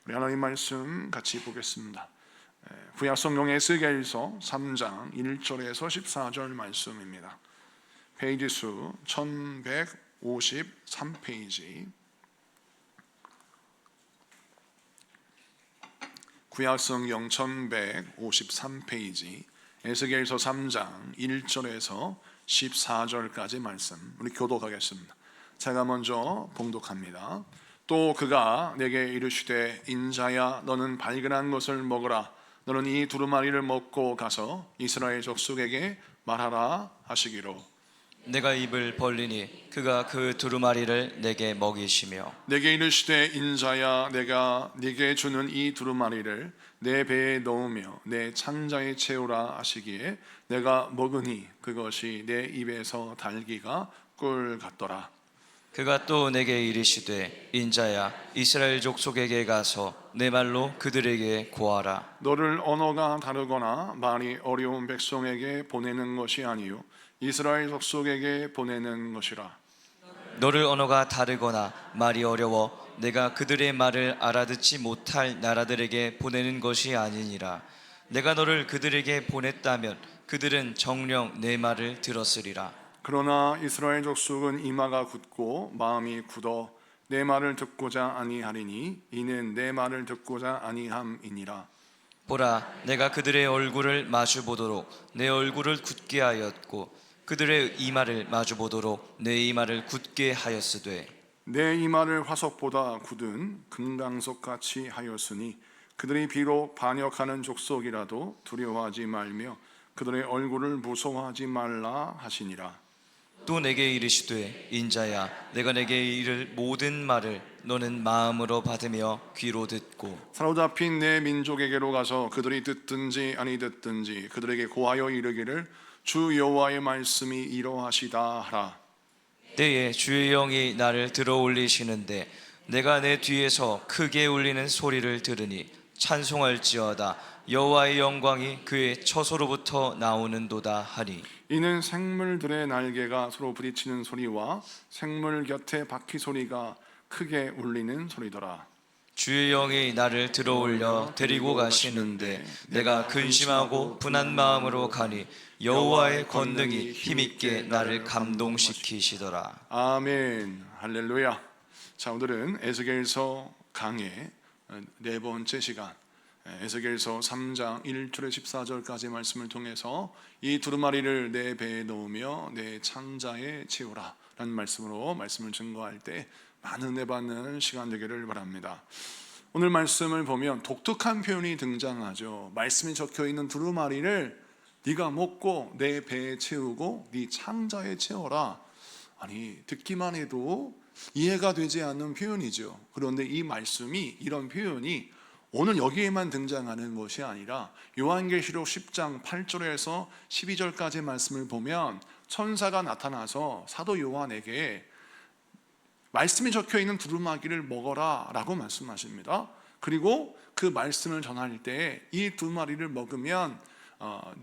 우리 하나님 말씀 같이 보겠습니다. 구약성경 에스겔서 3장 1절에서 14절 말씀입니다. 페이지 수 1153페이지. 구약성경 1153페이지 에스겔서 3장 1절에서 14절까지 말씀 우리 교독하겠습니다. 제가 먼저 봉독합니다. 또 그가 내게 이르시되 인자야 너는 발견한 것을 먹으라. 너는 이 두루마리를 먹고 가서 이스라엘 족속에게 말하라 하시기로 내가 입을 벌리니 그가 그 두루마리를 내게 먹이시며 내게 이르시되 인자야 내가 네게 주는 이 두루마리를 내 배에 넣으며 내 창자에 채우라 하시기에 내가 먹으니 그것이 내 입에서 달기가 꿀 같더라. 그가 또 내게 이르시되 인자야 이스라엘 족속에게 가서 내 말로 그들에게 고하라. 너를 언어가 다르거나 말이 어려운 백성에게 보내는 것이 아니요 이스라엘 족속에게 보내는 것이라. 너를 언어가 다르거나 말이 어려워 내가 그들의 말을 알아듣지 못할 나라들에게 보내는 것이 아니니라. 내가 너를 그들에게 보냈다면 그들은 정녕 내 말을 들었으리라. 그러나 이스라엘 족속은 이마가 굳고 마음이 굳어 내 말을 듣고자 아니하리니 이는 내 말을 듣고자 아니함이니라. 보라 내가 그들의 얼굴을 마주보도록 내 얼굴을 굳게 하였고 그들의 이마를 마주보도록 내 이마를 굳게 하였으되 내 이마를 화석보다 굳은 금강석같이 하였으니 그들이 비록 반역하는 족속이라도 두려워하지 말며 그들의 얼굴을 무서워하지 말라 하시니라. 또 내게 이르시되 인자야 내가 내게 이를 모든 말을 너는 마음으로 받으며 귀로 듣고 사로잡힌 내 민족에게로 가서 그들이 듣든지 아니 듣든지 그들에게 고하여 이르기를 주 여호와의 말씀이 이러하시다 하라. 때에 주의 영이 나를 들어 올리시는데 내가 내 뒤에서 크게 울리는 소리를 들으니 찬송할지어다 여호와의 영광이 그의 처소로부터 나오는도다 하니 이는 생물들의 날개가 서로 부딪히는 소리와 생물 곁에 바퀴 소리가 크게 울리는 소리더라. 주의 영이 나를 들어 올려 데리고 가시는데 내가 근심하고 분한 마음으로 가니 여호와의 권능이 힘있게 나를 감동시키시더라. 아멘. 할렐루야. 자, 오늘은 에스겔서 강의 네 번째 시간, 에스겔서 3장 1절에 14절까지 말씀을 통해서 이 두루마리를 내 배에 넣으며 내 창자에 채우라 라는 말씀으로 말씀을 증거할 때 많은 은혜 받는 시간 되기를 바랍니다. 오늘 말씀을 보면 독특한 표현이 등장하죠. 말씀이 적혀있는 두루마리를 네가 먹고 내 배에 채우고 네 창자에 채워라. 아니, 듣기만 해도 이해가 되지 않는 표현이죠. 그런데 이 말씀이, 이런 표현이 오늘 여기에만 등장하는 것이 아니라 요한계시록 10장 8절에서 12절까지 말씀을 보면 천사가 나타나서 사도 요한에게 말씀이 적혀있는 두루마기를 먹어라 라고 말씀하십니다. 그리고 그 말씀을 전할 때 이 두루마리를 먹으면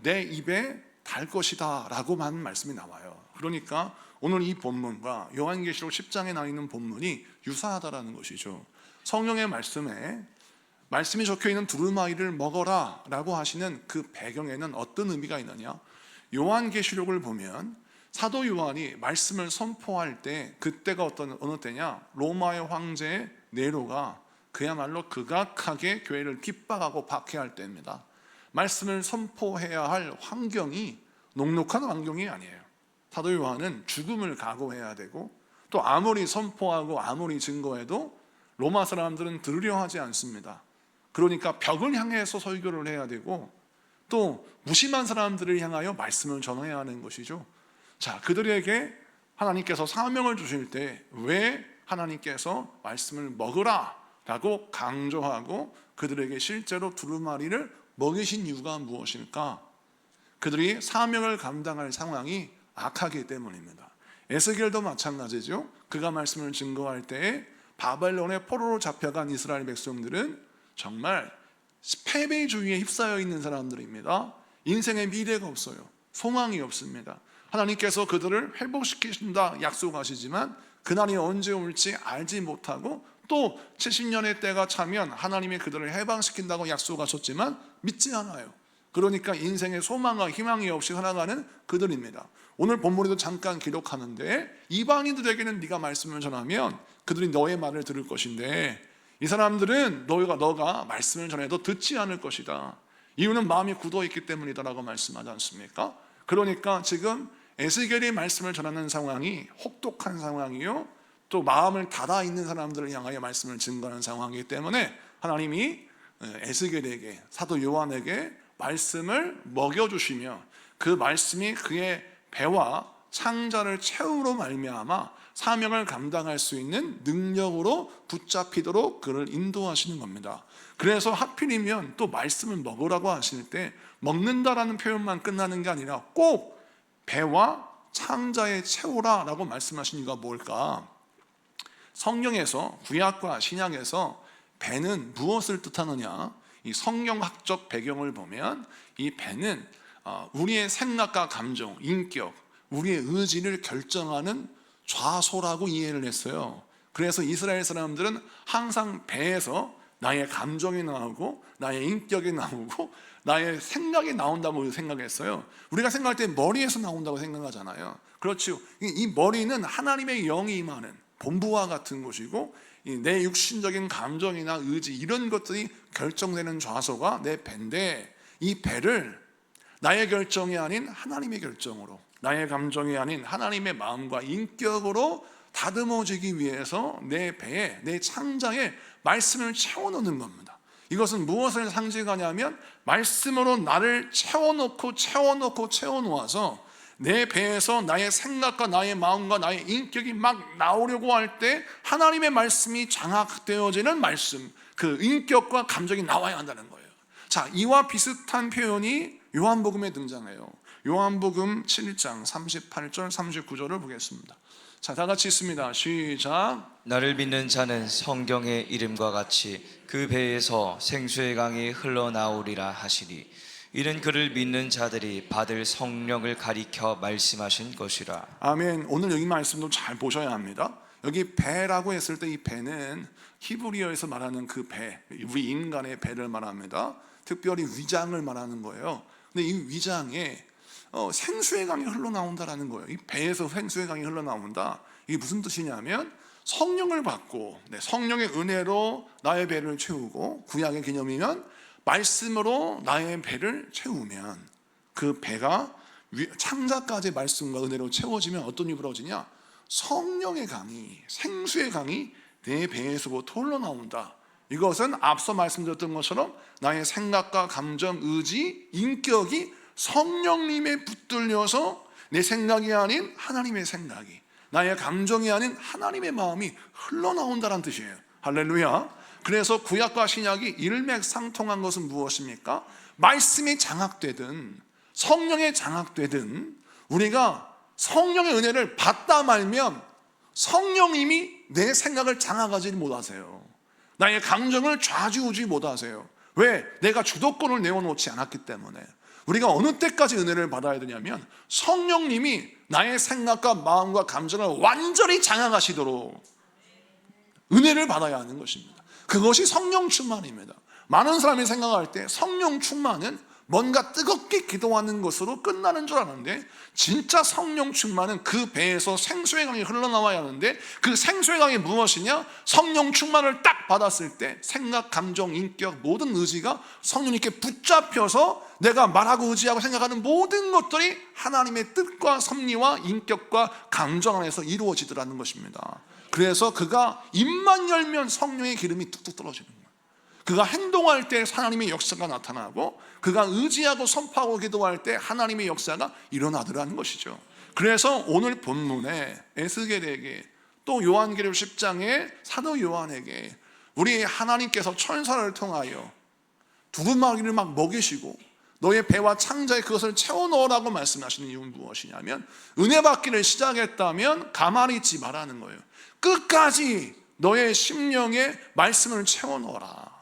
내 입에 달 것이다 라고만 말씀이 나와요. 그러니까 오늘 이 본문과 요한계시록 10장에 나와 있는 본문이 유사하다라는 것이죠. 성령의 말씀에 말씀이 적혀있는 두루마리를 먹어라 라고 하시는 그 배경에는 어떤 의미가 있느냐, 요한계시록을 보면 사도 요한이 말씀을 선포할 때 그때가 어느 때냐, 로마의 황제 네로가 그야말로 극악하게 교회를 핍박하고 박해할 때입니다. 말씀을 선포해야 할 환경이 녹록한 환경이 아니에요. 사도 요한은 죽음을 각오해야 되고 또 아무리 선포하고 아무리 증거해도 로마 사람들은 들으려 하지 않습니다. 그러니까 벽을 향해서 설교를 해야 되고 또 무심한 사람들을 향하여 말씀을 전해야 하는 것이죠. 자, 그들에게 하나님께서 사명을 주실 때 왜 하나님께서 말씀을 먹으라 라고 강조하고 그들에게 실제로 두루마리를 먹이신 이유가 무엇일까? 그들이 사명을 감당할 상황이 악하기 때문입니다. 에스겔도 마찬가지죠. 그가 말씀을 증거할 때 바벨론의 포로로 잡혀간 이스라엘 백성들은 정말 패배주의에 휩싸여 있는 사람들입니다. 인생에 미래가 없어요. 소망이 없습니다. 하나님께서 그들을 회복시키신다 약속하시지만 그날이 언제 올지 알지 못하고 또 70년의 때가 차면 하나님이 그들을 해방시킨다고 약속하셨지만 믿지 않아요. 그러니까 인생의 소망과 희망이 없이 살아가는 그들입니다. 오늘 본문에도 잠깐 기록하는데 이방인들에게는 네가 말씀을 전하면 그들이 너의 말을 들을 것인데 이 사람들은 너가 말씀을 전해도 듣지 않을 것이다. 이유는 마음이 굳어있기 때문이다라고 말씀하지 않습니까? 그러니까 지금 에스겔이 말씀을 전하는 상황이 혹독한 상황이요, 또 마음을 닫아 있는 사람들을 향하여 말씀을 증거하는 상황이기 때문에 하나님이 에스겔에게, 사도 요한에게 말씀을 먹여주시며 그 말씀이 그의 배와 창자를 채우로 말미암아 사명을 감당할 수 있는 능력으로 붙잡히도록 그를 인도하시는 겁니다. 그래서 하필이면 또 말씀을 먹으라고 하실 때 먹는다라는 표현만 끝나는 게 아니라 꼭 배와 창자에 채우라 라고 말씀하신 이유가 뭘까? 성경에서, 구약과 신약에서 배는 무엇을 뜻하느냐? 이 성경학적 배경을 보면 이 배는 우리의 생각과 감정, 인격, 우리의 의지를 결정하는 좌소라고 이해를 했어요. 그래서 이스라엘 사람들은 항상 배에서 나의 감정이 나오고 나의 인격이 나오고 나의 생각이 나온다고 생각했어요. 우리가 생각할 때 머리에서 나온다고 생각하잖아요. 그렇죠. 이 머리는 하나님의 영이 임하는 본부와 같은 곳이고 내 육신적인 감정이나 의지 이런 것들이 결정되는 좌소가 내 배인데, 이 배를 나의 결정이 아닌 하나님의 결정으로, 나의 감정이 아닌 하나님의 마음과 인격으로 다듬어지기 위해서 내 배에, 내 창자에 말씀을 채워넣는 겁니다. 이것은 무엇을 상징하냐면 말씀으로 나를 채워놓아서 내 배에서 나의 생각과 나의 마음과 나의 인격이 막 나오려고 할 때 하나님의 말씀이 장악되어지는 말씀, 그 인격과 감정이 나와야 한다는 거예요. 자, 이와 비슷한 표현이 요한복음에 등장해요. 요한복음 7장 38절 39절을 보겠습니다. 자, 다 같이 있습니다. 시작. 나를 믿는 자는 성경의 이름과 같이 그 배에서 생수의 강이 흘러나오리라 하시니 이는 그를 믿는 자들이 받을 성령을 가리켜 말씀하신 것이라. 아멘. 오늘 여기 말씀도 잘 보셔야 합니다. 여기 배라고 했을 때 이 배는 히브리어에서 말하는 그 배, 우리 인간의 배를 말합니다. 특별히 위장을 말하는 거예요. 근데 이 위장에 생수의 강이 흘러나온다라는 거예요. 이 배에서 생수의 강이 흘러나온다. 이게 무슨 뜻이냐면 성령을 받고 성령의 은혜로 나의 배를 채우고, 구약의 개념이면 말씀으로 나의 배를 채우면 그 배가 창자까지 말씀과 은혜로 채워지면 어떤 일이 벌어지냐? 성령의 강이, 생수의 강이 내 배에서부터 흘러나온다. 이것은 앞서 말씀드렸던 것처럼 나의 생각과 감정, 의지, 인격이 성령님에 붙들려서 내 생각이 아닌 하나님의 생각이, 나의 감정이 아닌 하나님의 마음이 흘러나온다는 뜻이에요. 할렐루야. 그래서 구약과 신약이 일맥상통한 것은 무엇입니까? 말씀이 장악되든 성령에 장악되든 우리가 성령의 은혜를 받다 말면 성령님이 내 생각을 장악하지 못하세요. 나의 감정을 좌지우지 못하세요. 왜? 내가 주도권을 내어놓지 않았기 때문에. 우리가 어느 때까지 은혜를 받아야 되냐면 성령님이 나의 생각과 마음과 감정을 완전히 장악하시도록 은혜를 받아야 하는 것입니다. 그것이 성령 충만입니다. 많은 사람이 생각할 때 성령 충만은 뭔가 뜨겁게 기도하는 것으로 끝나는 줄 아는데, 진짜 성령 충만은 그 배에서 생수의 강이 흘러나와야 하는데, 그 생수의 강이 무엇이냐? 성령 충만을 딱 받았을 때 생각, 감정, 인격, 모든 의지가 성령님께 붙잡혀서 내가 말하고 의지하고 생각하는 모든 것들이 하나님의 뜻과 섭리와 인격과 감정 안에서 이루어지더라는 것입니다. 그래서 그가 입만 열면 성령의 기름이 뚝뚝 떨어지는 거예요. 그가 행동할 때 하나님의 역사가 나타나고, 그가 의지하고 선포하고 기도할 때 하나님의 역사가 일어나더라는 것이죠. 그래서 오늘 본문에 에스겔에게, 또 요한계시록 10장에 사도 요한에게 우리 하나님께서 천사를 통하여 두루마기를 막 먹이시고 너의 배와 창자에 그것을 채워넣으라고 말씀하시는 이유는 무엇이냐면, 은혜 받기를 시작했다면 가만히 있지 말라는 거예요. 끝까지 너의 심령에 말씀을 채워넣어라.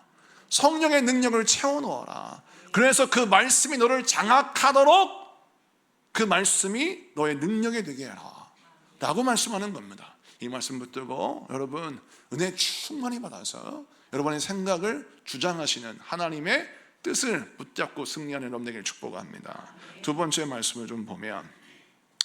성령의 능력을 채워넣어라. 그래서 그 말씀이 너를 장악하도록 그 말씀이 너의 능력이 되게 해라 라고 말씀하는 겁니다. 이 말씀 붙들고 여러분 은혜 충만히 받아서 여러분의 생각을 주장하시는 하나님의 뜻을 붙잡고 승리하는 여러분 되길 축복합니다. 두 번째 말씀을 좀 보면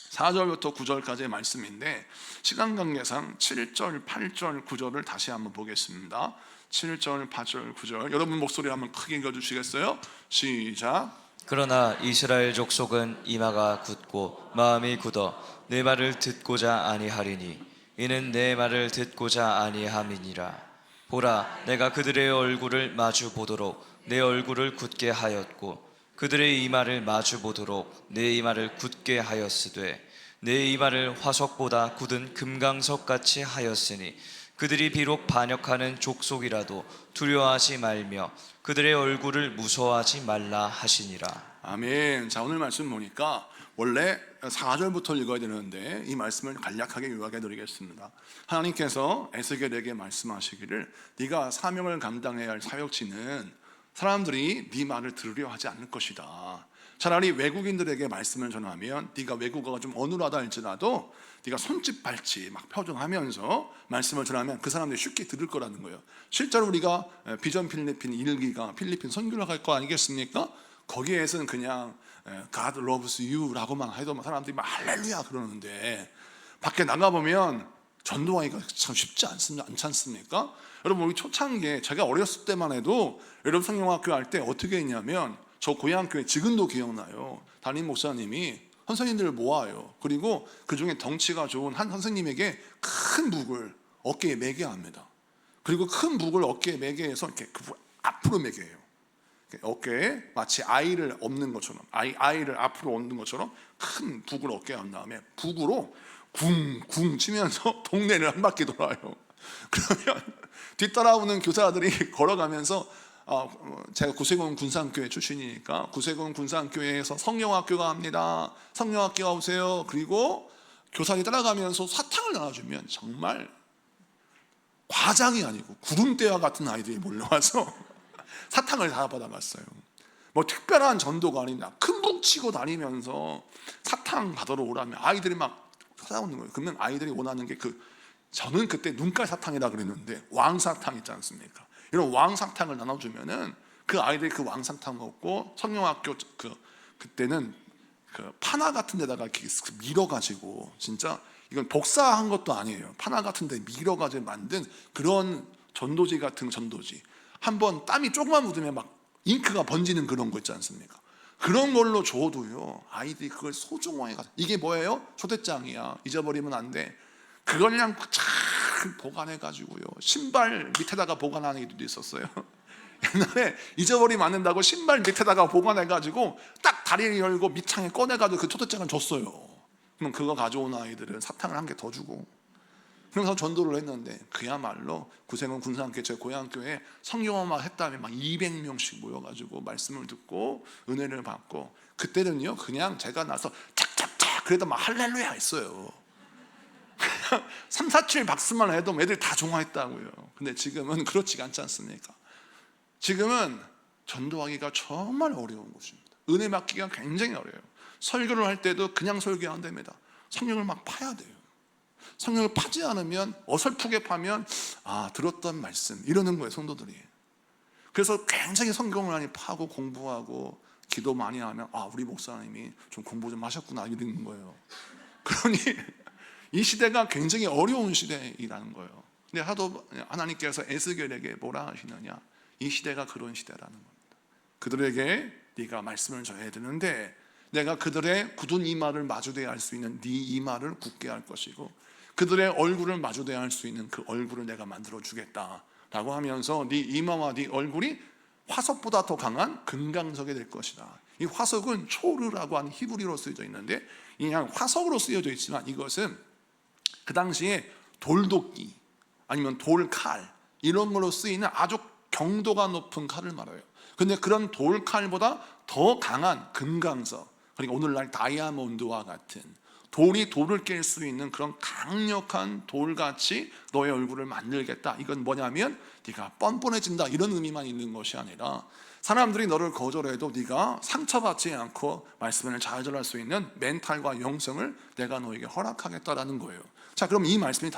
4절부터 9절까지의 말씀인데 시간 관계상 7절, 8절, 9절을 다시 한번 보겠습니다. 7절, 8절, 9절 여러분 목소리 한번 크게 읽어주시겠어요? 시작. 그러나 이스라엘 족속은 이마가 굳고 마음이 굳어 내 말을 듣고자 아니하리니 이는 내 말을 듣고자 아니함이니라. 보라, 내가 그들의 얼굴을 마주 보도록 내 얼굴을 굳게 하였고 그들의 이마를 마주 보도록 내 이마를 굳게 하였으되 내 이마를 화석보다 굳은 금강석 같이 하였으니 그들이 비록 반역하는 족속이라도 두려워하지 말며 그들의 얼굴을 무서워하지 말라 하시니라. 아멘. 자, 오늘 말씀 보니까 원래 4절부터 읽어야 되는데 이 말씀을 간략하게 요약해 드리겠습니다. 하나님께서 에스겔에게 말씀하시기를 네가 사명을 감당해야 할 사역지는 사람들이 네 말을 들으려 하지 않을 것이다. 차라리 외국인들에게 말씀을 전하면 네가 외국어가 좀 어눌하다 할지라도 네가 손짓 발짓 막 표정하면서 말씀을 전하면 그 사람들이 쉽게 들을 거라는 거예요. 실제로 우리가 비전 필리핀 1기가 필리핀 선교를 갈 거 아니겠습니까? 거기에서는 그냥 God loves you라고만 해도 사람들이 막 할렐루야 그러는데 밖에 나가보면 전도하기가 참 쉽지 않지 않습니까? 여러분 우리 초창기에 제가 어렸을 때만 해도 여러분 성령학교 할 때 어떻게 했냐면 저 고향교회 지금도 기억나요. 담임 목사님이 선생님들을 모아요. 그리고 그 중에 덩치가 좋은 한 선생님에게 큰 묵을 어깨에 매게 합니다. 그리고 큰 묵을 어깨에 매게 해서 이렇게 그 앞으로 매게 해요. 어깨에 마치 아이를 엎는 것처럼 아이를 앞으로 얹는 것처럼 큰 북을 어깨에 한 다음에 북으로 쿵쿵 치면서 동네를 한 바퀴 돌아요. 그러면 뒤따라오는 교사들이 걸어가면서 제가 구세군 군산교회 출신이니까 구세군 군산교회에서 성령학교가 합니다. 성령학교가 오세요. 그리고 교사들이 따라가면서 사탕을 나눠주면 정말 과장이 아니고 구름대와 같은 아이들이 몰려와서 사탕을 다 받아갔어요. 뭐 특별한 전도가 아니라 큰 북 치고 다니면서 사탕 받으러 오라면 아이들이 막 찾아오는 거예요. 그러면 아이들이 원하는 게 저는 그때 눈깔 사탕이라 그랬는데 왕사탕 있지 않습니까? 이런 왕사탕을 나눠주면은 그 아이들이 그 왕사탕 먹고 성령학교 그때는 그 파나 같은 데다가 이렇게 밀어가지고 진짜 이건 복사한 것도 아니에요. 파나 같은 데 밀어가지고 만든 그런 전도지 같은 전도지. 한번 땀이 조금만 묻으면 막 잉크가 번지는 그런 거 있지 않습니까? 그런 걸로 줘도요 아이들이 그걸 소중하게 가져. 이게 뭐예요? 초대장이야. 잊어버리면 안 돼. 그걸 그냥 잘 보관해가지고요 신발 밑에다가 보관하는 애들도 있었어요. 옛날에 잊어버리면 안 된다고 신발 밑에다가 보관해가지고 딱 다리를 열고 밑창에 꺼내가지고 그 초대장을 줬어요. 그럼 그거 가져온 아이들은 사탕을 한 개 더 주고 그래서 전도를 했는데 그야말로 구세군 군산교회 제 고향교회 성경음악 했다면 막 200명씩 모여가지고 말씀을 듣고 은혜를 받고 그때는요 그냥 제가 나서 착착착 그래도 막 할렐루야 했어요. 3, 4, 7 박수만 해도 애들 다 종화했다고요. 근데 지금은 그렇지가 않지 않습니까? 지금은 전도하기가 정말 어려운 것입니다. 은혜 받기가 굉장히 어려워요. 설교를 할 때도 그냥 설교 안 됩니다. 성경을 막 파야 돼요. 성경을 파지 않으면 어설프게 파면 들었던 말씀 이러는 거예요 성도들이. 그래서 굉장히 성경을 많이 파고 공부하고 기도 많이 하면 우리 목사님이 좀 공부 좀 하셨구나 이러는 거예요. 그러니 이 시대가 굉장히 어려운 시대이라는 거예요. 근데 하나님께서 에스겔에게 뭐라 하시느냐, 이 시대가 그런 시대라는 겁니다. 그들에게 네가 말씀을 전해야 되는데 내가 그들의 굳은 이마를 마주대야 할 수 있는 네 이마를 굳게 할 것이고 그들의 얼굴을 마주대야 할 수 있는 그 얼굴을 내가 만들어 주겠다라고 하면서 네 이마와 네 얼굴이 화석보다 더 강한 금강석이 될 것이다. 이 화석은 초르라고 하는 히브리어로 쓰여져 있는데 그냥 화석으로 쓰여져 있지만 이것은 그 당시에 돌도끼 아니면 돌칼 이런 걸로 쓰이는 아주 경도가 높은 칼을 말해요. 근데 그런 돌칼보다 더 강한 금강석, 그러니까 오늘날 다이아몬드와 같은 돌이 돌을 깰 수 있는 그런 강력한 돌같이 너의 얼굴을 만들겠다. 이건 뭐냐면 네가 뻔뻔해진다 이런 의미만 있는 것이 아니라 사람들이 너를 거절해도 네가 상처받지 않고 말씀을 잘 전할 수 있는 멘탈과 영성을 내가 너에게 허락하겠다라는 거예요. 자, 그럼 이 말씀에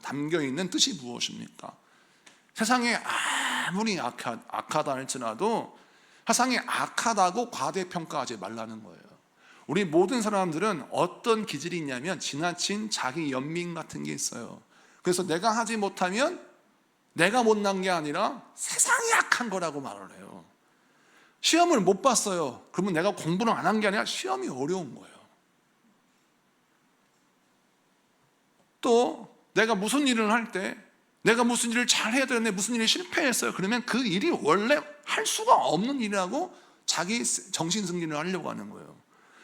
담겨 있는 뜻이 무엇입니까? 세상에 아무리 악하다 할지라도 세상에 악하다고 과대평가하지 말라는 거예요. 우리 모든 사람들은 어떤 기질이 있냐면 지나친 자기 연민 같은 게 있어요. 그래서 내가 하지 못하면 내가 못난 게 아니라 세상이 악한 거라고 말을 해요. 시험을 못 봤어요. 그러면 내가 공부를 안 한 게 아니라 시험이 어려운 거예요. 또 내가 무슨 일을 할 때 내가 무슨 일을 잘 해야 되는데 무슨 일이 실패했어요. 그러면 그 일이 원래 할 수가 없는 일이라고 자기 정신승리를 하려고 하는 거예요.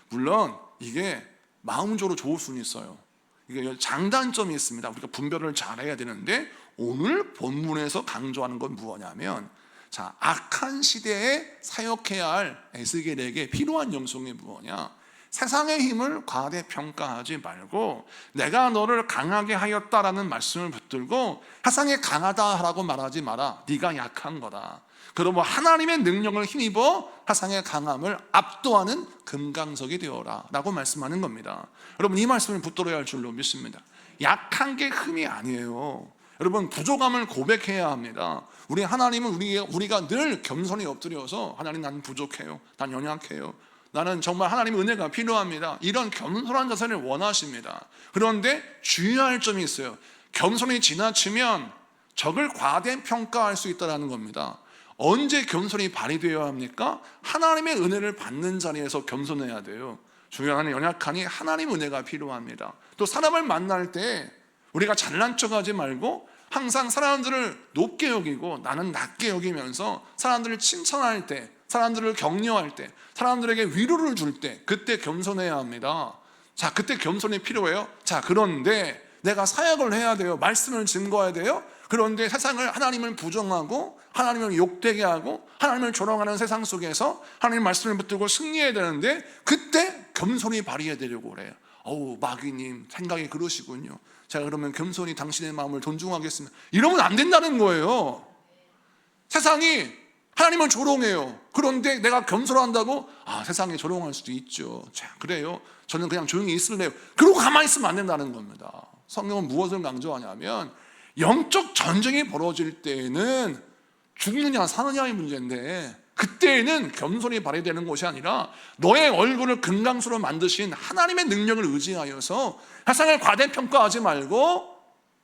물론 이게 마음적으로 좋을 수는 있어요. 이게 장단점이 있습니다. 우리가 분별을 잘해야 되는데 오늘 본문에서 강조하는 건 무엇냐면, 자, 악한 시대에 사역해야 할 에스겔에게 필요한 영성이 무엇냐? 세상의 힘을 과대평가하지 말고 내가 너를 강하게 하였다라는 말씀을 붙들고 세상에 강하다라고 말하지 마라. 네가 약한 거다. 그러므로 하나님의 능력을 힘입어 세상의 강함을 압도하는 금강석이 되어라 라고 말씀하는 겁니다. 여러분, 이 말씀을 붙들어야 할 줄로 믿습니다. 약한 게 흠이 아니에요. 여러분, 부족함을 고백해야 합니다. 우리 하나님은 우리가 늘 겸손히 엎드려서 하나님, 나는 부족해요, 난 연약해요, 나는 정말 하나님의 은혜가 필요합니다, 이런 겸손한 자세를 원하십니다. 그런데 주의할 점이 있어요. 겸손이 지나치면 적을 과대평가할 수 있다는 겁니다. 언제 겸손이 발휘되어야 합니까? 하나님의 은혜를 받는 자리에서 겸손해야 돼요. 중요한 연약하니 하나님 은혜가 필요합니다. 또 사람을 만날 때 우리가 잘난 척하지 말고 항상 사람들을 높게 여기고 나는 낮게 여기면서 사람들을 칭찬할 때, 사람들을 격려할 때, 사람들에게 위로를 줄 때 그때 겸손해야 합니다. 자, 그때 겸손이 필요해요. 자, 그런데 내가 사역을 해야 돼요. 말씀을 증거해야 돼요. 그런데 세상을, 하나님을 부정하고 하나님을 욕되게 하고 하나님을 조롱하는 세상 속에서 하나님 말씀을 붙들고 승리해야 되는데 그때 겸손히 발휘해 되려고 그래요. 마귀님 생각이 그러시군요. 제가 그러면 겸손히 당신의 마음을 존중하겠습니다. 이러면 안 된다는 거예요. 세상이 하나님을 조롱해요. 그런데 내가 겸손한다고 세상에 조롱할 수도 있죠. 자, 그래요, 저는 그냥 조용히 있을래요. 그러고 가만히 있으면 안 된다는 겁니다. 성경은 무엇을 강조하냐면 영적 전쟁이 벌어질 때에는 죽느냐 사느냐의 문제인데 그때에는 겸손이 발휘되는 것이 아니라 너의 얼굴을 금강수로 만드신 하나님의 능력을 의지하여서 세상을 과대평가하지 말고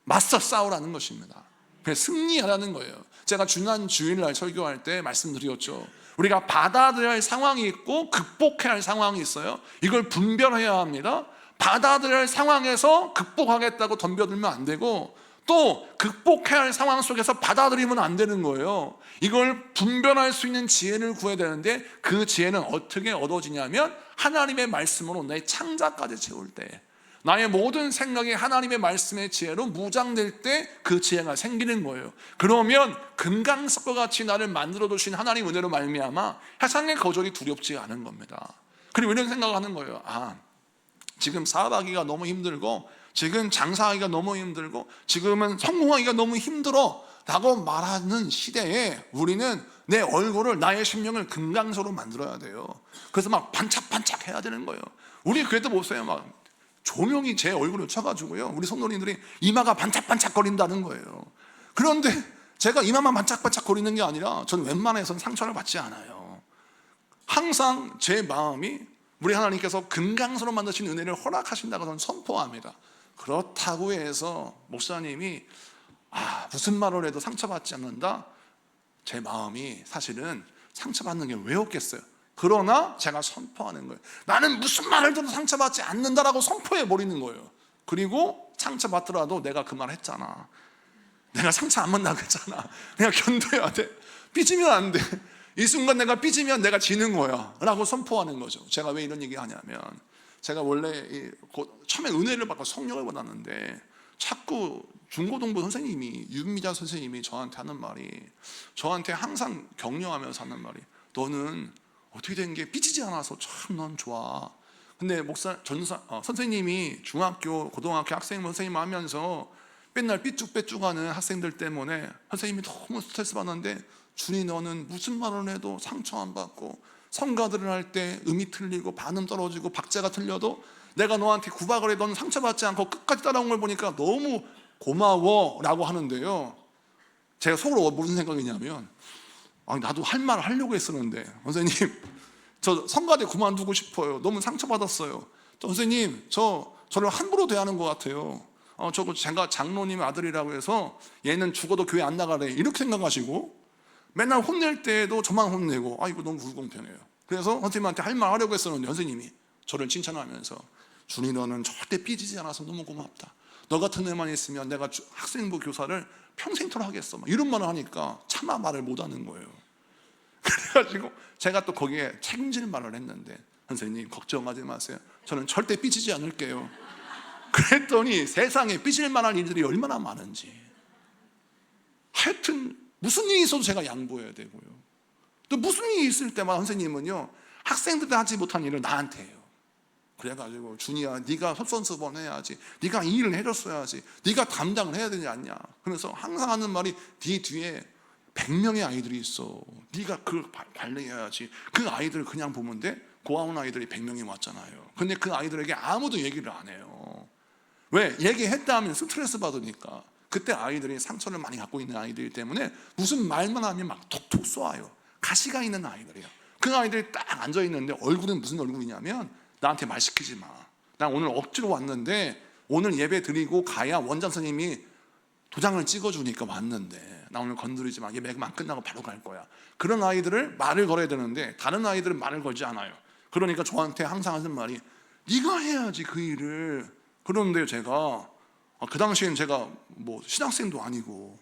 맞서 싸우라는 것입니다. 그래서 승리하라는 거예요. 제가 지난 주일날 설교할 때 말씀드렸죠. 우리가 받아들여야 할 상황이 있고 극복해야 할 상황이 있어요. 이걸 분별해야 합니다. 받아들여야 할 상황에서 극복하겠다고 덤벼들면 안 되고 또 극복해야 할 상황 속에서 받아들이면 안 되는 거예요. 이걸 분별할 수 있는 지혜를 구해야 되는데 그 지혜는 어떻게 얻어지냐면 하나님의 말씀으로 내 창자까지 채울 때, 나의 모든 생각이 하나님의 말씀의 지혜로 무장될 때 그 지혜가 생기는 거예요. 그러면 금강석과 같이 나를 만들어 두신 하나님 은혜로 말미암아 세상의 거절이 두렵지 않은 겁니다. 그리고 이런 생각을 하는 거예요. 지금 사업하기가 너무 힘들고 지금 장사하기가 너무 힘들고 지금은 성공하기가 너무 힘들어 라고 말하는 시대에 우리는 내 얼굴을, 나의 심령을 금강석으로 만들어야 돼요. 그래서 막 반짝반짝 해야 되는 거예요. 우리 그래도 보세요. 막 조명이 제 얼굴을 쳐가지고요, 우리 성도님들이 이마가 반짝반짝 거린다는 거예요. 그런데 제가 이마만 반짝반짝 거리는 게 아니라 저는 웬만해서는 상처를 받지 않아요. 항상 제 마음이 우리 하나님께서 금강석으로 만드신 은혜를 허락하신다고 저는 선포합니다. 그렇다고 해서 목사님이 무슨 말을 해도 상처받지 않는다? 제 마음이 사실은 상처받는 게 왜 없겠어요. 그러나 제가 선포하는 거예요. 나는 무슨 말을 해도 상처받지 않는다라고 선포해 버리는 거예요. 그리고 상처받더라도 내가 그 말 했잖아, 내가 상처 안 받는다고 했잖아, 내가 견뎌야 돼, 삐지면 안 돼, 이 순간 내가 삐지면 내가 지는 거야 라고 선포하는 거죠. 제가 왜 이런 얘기 하냐면 제가 원래 처음에 은혜를 받고 성령을 받았는데 자꾸 중고등부 선생님이, 윤미자 선생님이 저한테 하는 말이, 저한테 항상 격려하면서 하는 말이, 너는 어떻게 된 게 삐지지 않아서 참 넌 좋아. 근데 선생님이 중학교, 고등학교 선생님 하면서 맨날 삐쭉빼쭉하는 학생들 때문에 선생님이 너무 스트레스 받는데, 준이 너는 무슨 말을 해도 상처 안 받고 성가들을 할 때 음이 틀리고 반음 떨어지고 박자가 틀려도 내가 너한테 구박을 해 넌 상처받지 않고 끝까지 따라온 걸 보니까 너무 고마워 라고 하는데요, 제가 속으로 무슨 생각이냐면, 나도 할 말을 하려고 했었는데 선생님 저 성가대 그만두고 싶어요. 너무 상처받았어요. 또 선생님 저를 함부로 대하는 것 같아요. 제가 장로님 아들이라고 해서 얘는 죽어도 교회 안 나가래 이렇게 생각하시고, 맨날 혼낼 때에도 저만 혼내고, 이거 너무 불공평해요. 그래서 선생님한테 할 말 하려고 했었는데 선생님이 저를 칭찬하면서, 준이 너는 절대 삐지지 않아서 너무 고맙다. 너 같은 애만 있으면 내가 학생부 교사를 평생토록 하겠어 이런 말을 하니까 차마 말을 못하는 거예요. 그래가지고 제가 또 거기에 책임질 말을 했는데, 선생님 걱정하지 마세요. 저는 절대 삐지지 않을게요. 그랬더니 세상에 삐질 만한 일들이 얼마나 많은지, 하여튼 무슨 일이 있어도 제가 양보해야 되고요. 또 무슨 일이 있을 때마다 선생님은요, 학생들이 하지 못한 일을 나한테 해요. 그래가지고 준이야 네가 솔선수범해야지, 네가 이 일을 해줬어야지, 네가 담당을 해야 되지 않냐. 그래서 항상 하는 말이, 네 뒤에 100명의 아이들이 있어, 네가 그걸 관리해야지. 그 아이들을 그냥 보면 돼? 고아원 아이들이 100명이 왔잖아요. 근데 그 아이들에게 아무도 얘기를 안 해요. 왜? 얘기했다 하면 스트레스 받으니까. 그때 아이들이 상처를 많이 갖고 있는 아이들이기 때문에 무슨 말만 하면 막 톡톡 쏘아요. 가시가 있는 아이들이에요. 그 아이들이 딱 앉아있는데 얼굴은 무슨 얼굴이냐면, 나한테 말 시키지 마, 나 오늘 억지로 왔는데 오늘 예배 드리고 가야 원장 선생님이 도장을 찍어주니까 왔는데 나 오늘 건드리지 마, 예배만 끝나고 바로 갈 거야. 그런 아이들을 말을 걸어야 되는데 다른 아이들은 말을 걸지 않아요. 그러니까 저한테 항상 하는 말이, 네가 해야지 그 일을. 그런데 제가 그 당시엔 제가 뭐 신학생도 아니고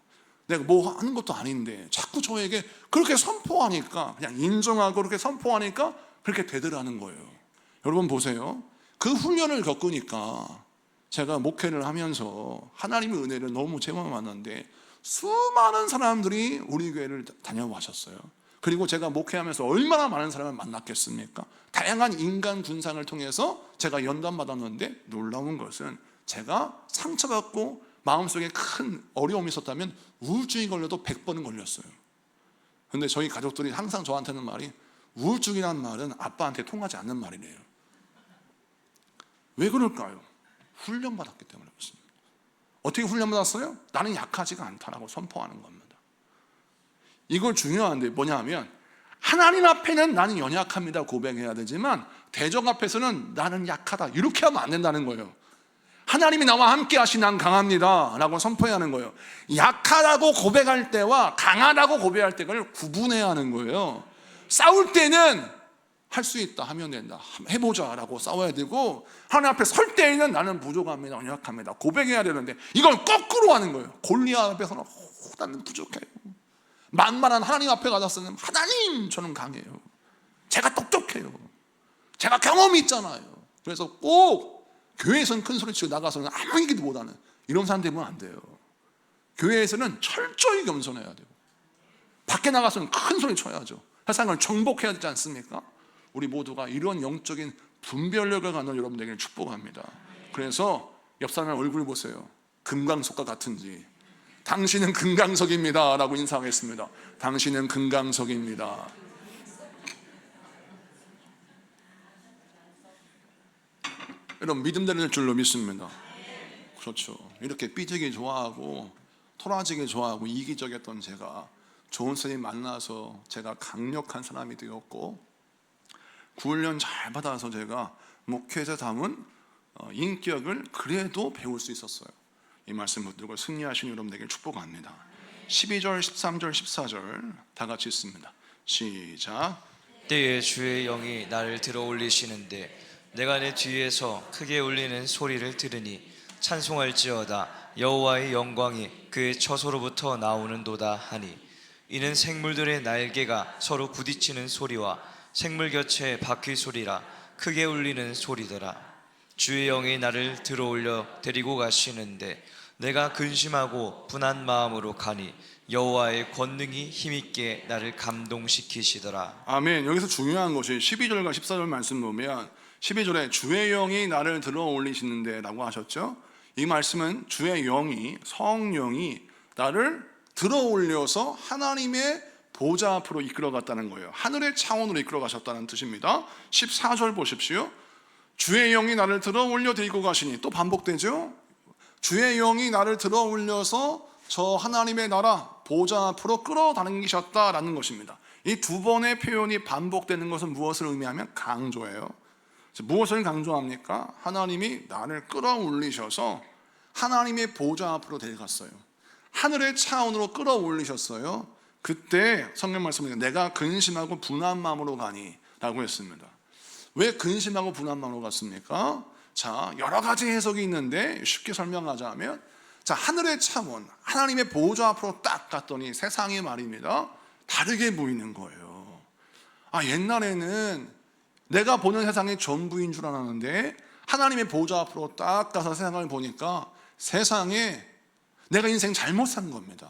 내가 뭐 하는 것도 아닌데 자꾸 저에게 그렇게 선포하니까, 그냥 인정하고 그렇게 선포하니까 그렇게 되더라는 거예요. 여러분 보세요. 그 훈련을 겪으니까 제가 목회를 하면서 하나님의 은혜를 너무 체험하는데, 수많은 사람들이 우리 교회를 다녀와셨어요. 그리고 제가 목회하면서 얼마나 많은 사람을 만났겠습니까? 다양한 인간 군상을 통해서 제가 연단받았는데, 놀라운 것은 제가 상처받고 마음속에 큰 어려움이 있었다면 우울증이 걸려도 100번은 걸렸어요. 근데 저희 가족들이 항상 저한테는 말이, 우울증이란 말은 아빠한테 통하지 않는 말이래요. 왜 그럴까요? 훈련받았기 때문에 그렇습니다. 어떻게 훈련받았어요? 나는 약하지가 않다라고 선포하는 겁니다. 이걸 중요한데 뭐냐 하면, 하나님 앞에는 나는 연약합니다 고백해야 되지만 대적 앞에서는 나는 약하다 이렇게 하면 안 된다는 거예요. 하나님이 나와 함께 하시 난 강합니다 라고 선포해야 하는 거예요. 약하다고 고백할 때와 강하다고 고백할 때를 구분해야 하는 거예요. 싸울 때는 할 수 있다 하면 된다, 해보자 라고 싸워야 되고, 하나님 앞에 설 때에는 나는 부족합니다, 연약합니다 고백해야 되는데, 이걸 거꾸로 하는 거예요. 골리앗 앞에서는 나는 부족해요. 만만한 하나님 앞에 가서는, 하나님 저는 강해요, 제가 똑똑해요, 제가 경험이 있잖아요. 그래서 꼭 교회에서는 큰 소리 치고 나가서는 아무 얘기도 못하는 이런 사람 되면 안 돼요. 교회에서는 철저히 겸손해야 되고, 밖에 나가서는 큰 소리 쳐야죠. 세상을 정복해야 되지 않습니까? 우리 모두가 이런 영적인 분별력을 갖는 여러분들에게 축복합니다. 그래서 옆 사람의 얼굴 보세요. 금강석과 같은지. 당신은 금강석입니다 라고 인사하겠습니다. 당신은 금강석입니다. 여러분 믿음대로 될 줄로 믿습니다. 그렇죠. 이렇게 삐지기 좋아하고 토라지기 좋아하고 이기적이었던 제가 좋은 선생님 만나서 제가 강력한 사람이 되었고, 훈련 잘 받아서 제가 목회에서 담은 인격을 그래도 배울 수 있었어요. 이 말씀 붙들고 승리하신 여러분에게 축복합니다. 12절, 13절, 14절 다 같이 읽습니다. 시작. 때에 주의 영이 나를 들어 올리시는데 내가 내 뒤에서 크게 울리는 소리를 들으니, 찬송할지어다 여호와의 영광이 그의 처소로부터 나오는도다 하니, 이는 생물들의 날개가 서로 부딪히는 소리와 생물 곁의 바퀴 소리라 크게 울리는 소리더라. 주의 영이 나를 들어올려 데리고 가시는데 내가 근심하고 분한 마음으로 가니, 여호와의 권능이 힘있게 나를 감동시키시더라. 아멘. 여기서 중요한 것이 12절과 14절 말씀 보면, 12절에 주의 영이 나를 들어 올리시는데 라고 하셨죠. 이 말씀은 주의 영이, 성령이 나를 들어 올려서 하나님의 보좌 앞으로 이끌어 갔다는 거예요. 하늘의 차원으로 이끌어 가셨다는 뜻입니다. 14절 보십시오. 주의 영이 나를 들어 올려 데리고 가시니, 또 반복되죠. 주의 영이 나를 들어 올려서 저 하나님의 나라 보좌 앞으로 끌어당기셨다라는 것입니다. 이 두 번의 표현이 반복되는 것은 무엇을 의미하면 강조예요. 무엇을 강조합니까? 하나님이 나를 끌어올리셔서 하나님의 보좌 앞으로 데려갔어요. 하늘의 차원으로 끌어올리셨어요. 그때 성경 말씀입니다. 내가 근심하고 분한 마음으로 가니 라고 했습니다. 왜 근심하고 분한 마음으로 갔습니까? 자, 여러 가지 해석이 있는데 쉽게 설명하자면, 자, 하늘의 차원, 하나님의 보좌 앞으로 딱 갔더니 세상이 말입니다, 다르게 보이는 거예요. 옛날에는 내가 보는 세상이 전부인 줄 알았는데 하나님의 보좌 앞으로 딱 가서 세상을 보니까 세상에 내가 인생 잘못 산 겁니다.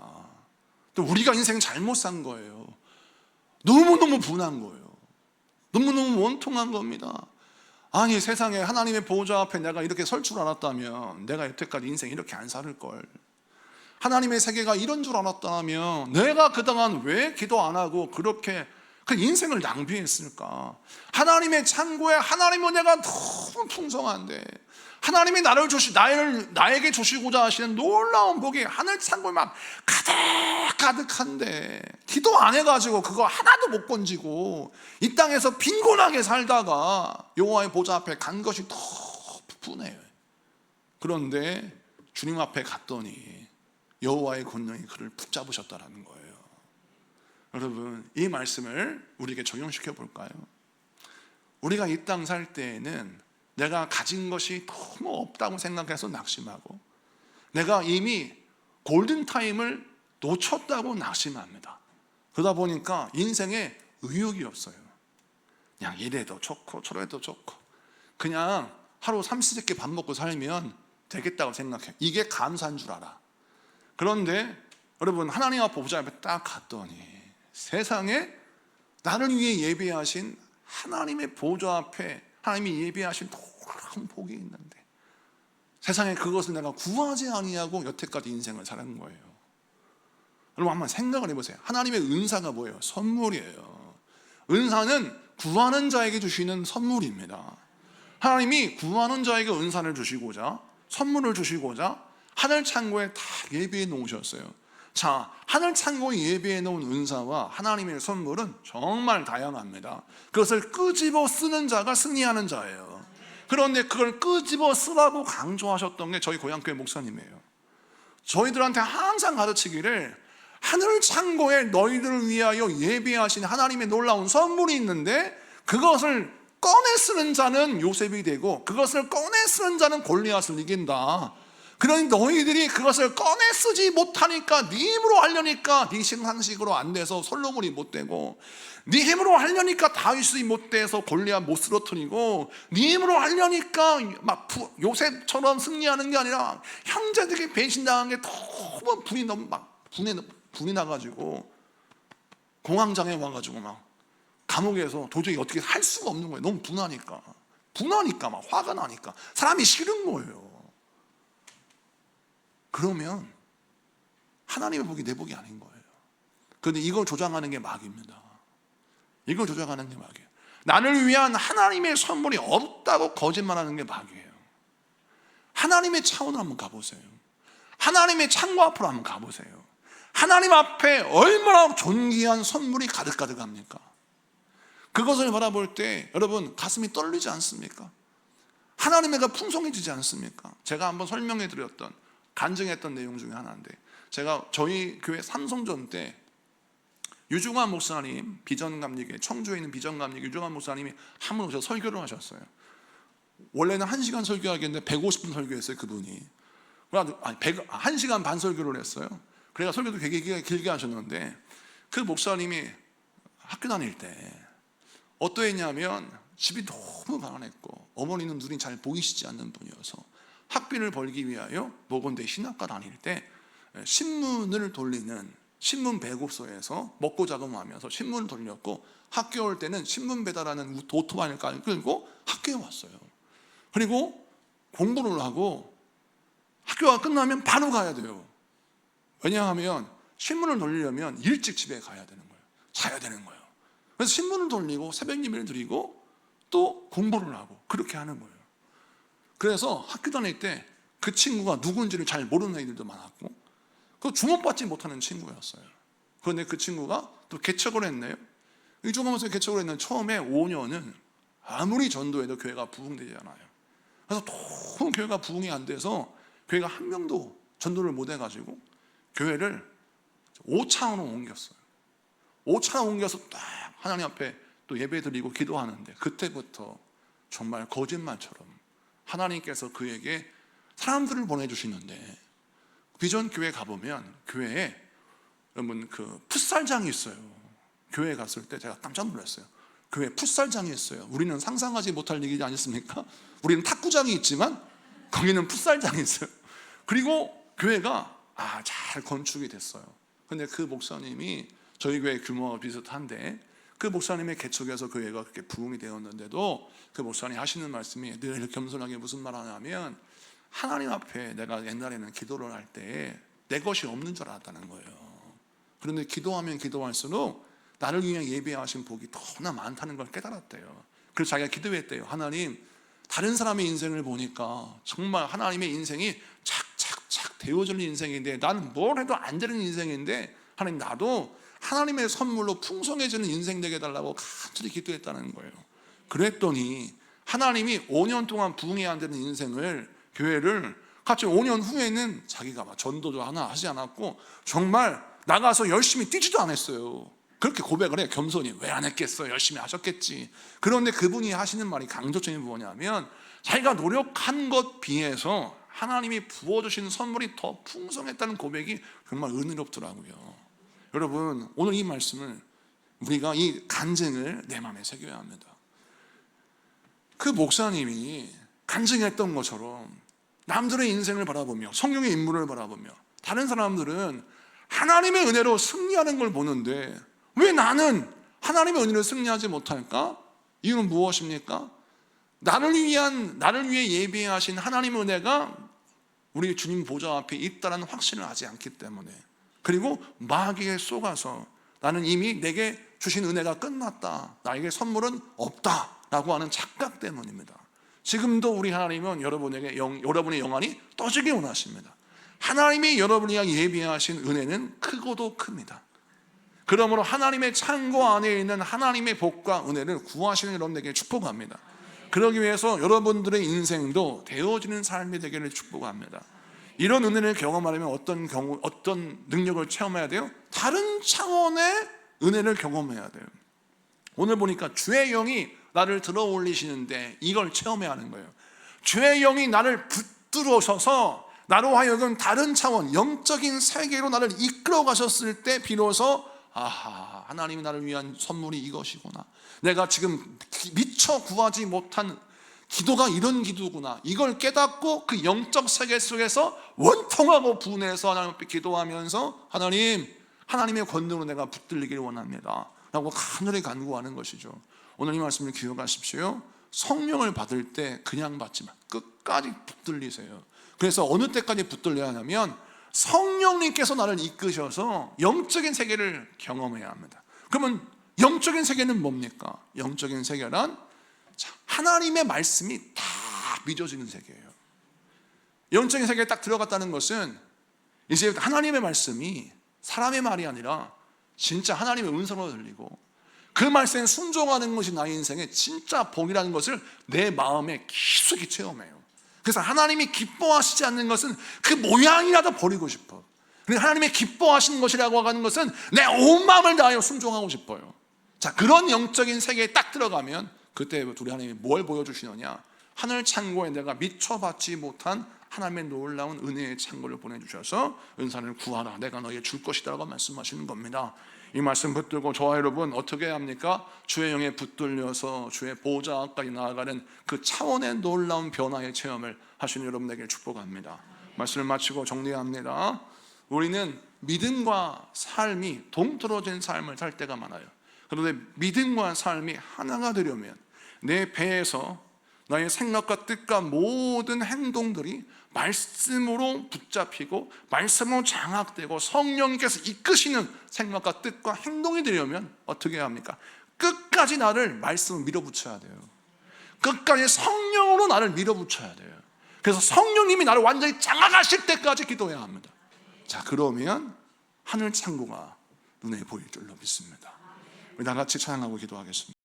또 우리가 인생 잘못 산 거예요. 너무너무 분한 거예요. 너무너무 원통한 겁니다. 아니, 세상에 하나님의 보좌 앞에 내가 이렇게 설 줄 알았다면 내가 여태까지 인생 이렇게 안 살을걸. 하나님의 세계가 이런 줄 알았다면 내가 그동안 왜 기도 안 하고 그렇게 그 인생을 낭비했을까? 하나님의 창고에 하나님은 내가 너무 풍성한데 하나님이 나에게 주시고자 하시는 놀라운 복이 하늘 창고에 막 가득한데 기도 안 해가지고 그거 하나도 못 건지고 이 땅에서 빈곤하게 살다가 여호와의 보좌 앞에 간 것이 너무 분해요. 그런데 주님 앞에 갔더니 여호와의 권능이 그를 붙잡으셨다라는 거예요. 여러분, 이 말씀을 우리에게 적용시켜 볼까요? 우리가 이 땅 살 때에는 내가 가진 것이 너무 없다고 생각해서 낙심하고 내가 이미 골든타임을 놓쳤다고 낙심합니다. 그러다 보니까 인생에 의욕이 없어요. 그냥 이래도 좋고 저래도 좋고 그냥 하루 삼시세끼 밥 먹고 살면 되겠다고 생각해. 이게 감사한 줄 알아. 그런데 여러분, 하나님 앞 보좌 앞에 딱 갔더니 세상에 나를 위해 예비하신 하나님의 보좌 앞에 하나님이 예비하신 놀라운 복이 있는데 세상에 그것을 내가 구하지 아니하고 여태까지 인생을 살은 거예요. 여러분, 한번 생각을 해보세요. 하나님의 은사가 뭐예요? 선물이에요. 은사는 구하는 자에게 주시는 선물입니다. 하나님이 구하는 자에게 은사를 주시고자 선물을 주시고자 하늘 창고에 다 예비해 놓으셨어요. 자, 하늘 창고에 예비해 놓은 은사와 하나님의 선물은 정말 다양합니다. 그것을 끄집어 쓰는 자가 승리하는 자예요. 그런데 그걸 끄집어 쓰라고 강조하셨던 게 저희 고향교회 목사님이에요. 저희들한테 항상 가르치기를 하늘 창고에 너희들을 위하여 예비하신 하나님의 놀라운 선물이 있는데 그것을 꺼내 쓰는 자는 요셉이 되고 그것을 꺼내 쓰는 자는 골리앗을 이긴다. 그러니 너희들이 그것을 꺼내 쓰지 못하니까 네 힘으로 하려니까 네 신상식으로 안 돼서 솔로몬이 못 되고 네 힘으로 하려니까 다윗이 못 돼서 골리앗 못 쓰러뜨리고 네 힘으로 하려니까 막 요셉처럼 승리하는 게 아니라 형제들에게 배신당한 게 너무 분이 나가지고 공황장애 와가지고 막 감옥에서 도저히 어떻게 할 수가 없는 거예요. 너무 분하니까 막 화가 나니까 사람이 싫은 거예요. 그러면 하나님의 복이 내 복이 아닌 거예요. 그런데 이걸 조장하는 게 마귀입니다. 이걸 조장하는 게 마귀예요. 나를 위한 하나님의 선물이 없다고 거짓말하는 게 마귀예요. 하나님의 차원으로 한번 가보세요. 하나님의 창고 앞으로 한번 가보세요. 하나님 앞에 얼마나 존귀한 선물이 가득가득합니까? 그것을 바라볼 때 여러분 가슴이 떨리지 않습니까? 하나님의가 풍성해지지 않습니까? 제가 한번 설명해 드렸던 간증했던 내용 중에 하나인데 제가 저희 교회 삼성전 때 유중환 목사님, 비전감리교 청주에 있는 비전감리교 유중환 목사님이 한 번 오셔서 설교를 하셨어요. 원래는 1시간 설교하겠는데 150분 설교했어요. 그분이 1시간 반 설교를 했어요. 그래가 설교도 되게 길게 하셨는데 그 목사님이 학교 다닐 때 어떠했냐면 집이 너무 가난했고 어머니는 눈이 잘 보이시지 않는 분이어서 학비를 벌기 위하여 모건대 신학과 다닐 때 신문을 돌리는 신문 배급소에서 먹고 자금하면서 신문을 돌렸고 학교 올 때는 신문 배달하는 오토바이를 끌고 학교에 왔어요. 그리고 공부를 하고 학교가 끝나면 바로 가야 돼요. 왜냐하면 신문을 돌리려면 일찍 집에 가야 되는 거예요. 자야 되는 거예요. 그래서 신문을 돌리고 새벽 예배를 드리고 또 공부를 하고 그렇게 하는 거예요. 그래서 학교 다닐 때 그 친구가 누군지를 잘 모르는 애들도 많았고, 그 주목받지 못하는 친구였어요. 그런데 그 친구가 또 개척을 했네요. 이종하면서 개척을 했는데 처음에 5년은 아무리 전도해도 교회가 부흥되지 않아요. 그래서 도통 교회가 부흥이 안 돼서 교회가 한 명도 전도를 못 해가지고 교회를 5차원으로 옮겼어요. 5차원 옮겨서 딱 하나님 앞에 또 예배 드리고 기도하는데, 그때부터 정말 거짓말처럼 하나님께서 그에게 사람들을 보내주시는데, 비전 교회 가보면 교회에 여러분 그 풋살장이 있어요. 교회에 갔을 때 제가 깜짝 놀랐어요. 교회에 풋살장이 있어요. 우리는 상상하지 못할 얘기지 않습니까? 우리는 탁구장이 있지만 거기는 풋살장이 있어요. 그리고 교회가 잘 건축이 됐어요. 근데 그 목사님이 저희 교회 규모가 비슷한데, 그 목사님의 개척에서 교회가 그렇게 부흥이 되었는데도 그 목사님이 하시는 말씀이 늘 겸손하게 무슨 말 하냐면, 하나님 앞에 내가 옛날에는 기도를 할 때 내 것이 없는 줄 알았다는 거예요. 그런데 기도하면 기도할수록 나를 위해 예비하신 복이 더나 많다는 걸 깨달았대요. 그래서 자기가 기도했대요. 하나님, 다른 사람의 인생을 보니까 정말 하나님의 인생이 착착착 되어지는 인생인데, 나는 뭘 해도 안 되는 인생인데, 하나님 나도 하나님의 선물로 풍성해지는 인생 되게 해달라고 간절히 기도했다는 거예요. 그랬더니 하나님이 5년 동안 부흥이 안 되는 인생을, 교회를 갑자기 5년 후에는 자기가 막 전도도 하나 하지 않았고 정말 나가서 열심히 뛰지도 않았어요. 그렇게 고백을 해. 겸손히. 왜 안 했겠어? 열심히 하셨겠지. 그런데 그분이 하시는 말이, 강조점이 뭐냐면, 자기가 노력한 것 비해서 하나님이 부어주신 선물이 더 풍성했다는 고백이 정말 은혜롭더라고요. 여러분, 오늘 이 말씀을 우리가 이 간증을 내 마음에 새겨야 합니다. 그 목사님이 간증했던 것처럼 남들의 인생을 바라보며 성령의 인물을 바라보며, 다른 사람들은 하나님의 은혜로 승리하는 걸 보는데 왜 나는 하나님의 은혜로 승리하지 못할까? 이유는 무엇입니까? 나를 위해 예비하신 하나님의 은혜가 우리 주님 보좌 앞에 있다는 확신을 하지 않기 때문에, 그리고 마귀에 속아서 나는 이미 내게 주신 은혜가 끝났다, 나에게 선물은 없다라고 하는 착각 때문입니다. 지금도 우리 하나님은 여러분의 영안이 떠지기 원하십니다. 하나님이 여러분이 예비하신 은혜는 크고도 큽니다. 그러므로 하나님의 창고 안에 있는 하나님의 복과 은혜를 구하시는 여러분에게 축복합니다. 그러기 위해서 여러분들의 인생도 되어지는 삶이 되기를 축복합니다. 이런 은혜를 경험하려면 어떤 능력을 체험해야 돼요? 다른 차원의 은혜를 경험해야 돼요. 오늘 보니까 주의 영이 나를 들어 올리시는데 이걸 체험해야 하는 거예요. 주의 영이 나를 붙들어서서 나로 하여금 다른 차원, 영적인 세계로 나를 이끌어 가셨을 때 비로소 하나님이 나를 위한 선물이 이것이구나, 내가 지금 미처 구하지 못한 기도가 이런 기도구나, 이걸 깨닫고 그 영적 세계 속에서 원통하고 분해서 하나님 앞에 기도하면서 하나님의 권능으로 내가 붙들리기를 원합니다 라고 간절히 간구하는 것이죠. 오늘 이 말씀을 기억하십시오. 성령을 받을 때 그냥 받지 마, 끝까지 붙들리세요. 그래서 어느 때까지 붙들려야 하냐면, 성령님께서 나를 이끄셔서 영적인 세계를 경험해야 합니다. 그러면 영적인 세계는 뭡니까? 영적인 세계란 하나님의 말씀이 다 믿어지는 세계예요. 영적인 세계에 딱 들어갔다는 것은 이제 하나님의 말씀이 사람의 말이 아니라 진짜 하나님의 음성으로 들리고, 그 말씀에 순종하는 것이 나의 인생의 진짜 복이라는 것을 내 마음에 깊숙이 체험해요. 그래서 하나님이 기뻐하시지 않는 것은 그 모양이라도 버리고 싶어. 그리고 하나님의 기뻐하시는 것이라고 하는 것은 내 온 마음을 다하여 순종하고 싶어요. 자, 그런 영적인 세계에 딱 들어가면 그때 우리 하나님이 뭘 보여주시느냐? 하늘 창고에 내가 미처 받지 못한 하나님의 놀라운 은혜의 창고를 보내주셔서 은사를 구하라, 내가 너에게 줄 것이다 라고 말씀하시는 겁니다. 이 말씀 붙들고 저와 여러분 어떻게 해야 합니까? 주의 영에 붙들려서 주의 보좌까지 나아가는 그 차원의 놀라운 변화의 체험을 하시는 여러분에게 축복합니다. 말씀을 마치고 정리합니다. 우리는 믿음과 삶이 동떨어진 삶을 살 때가 많아요. 그런데 믿음과 삶이 하나가 되려면 내 배에서 나의 생각과 뜻과 모든 행동들이 말씀으로 붙잡히고 말씀으로 장악되고 성령께서 이끄시는 생각과 뜻과 행동이 되려면 어떻게 해야 합니까? 끝까지 나를 말씀으로 밀어붙여야 돼요. 끝까지 성령으로 나를 밀어붙여야 돼요. 그래서 성령님이 나를 완전히 장악하실 때까지 기도해야 합니다. 자, 그러면 하늘 창고가 눈에 보일 줄로 믿습니다. 우리 다 같이 찬양하고 기도하겠습니다.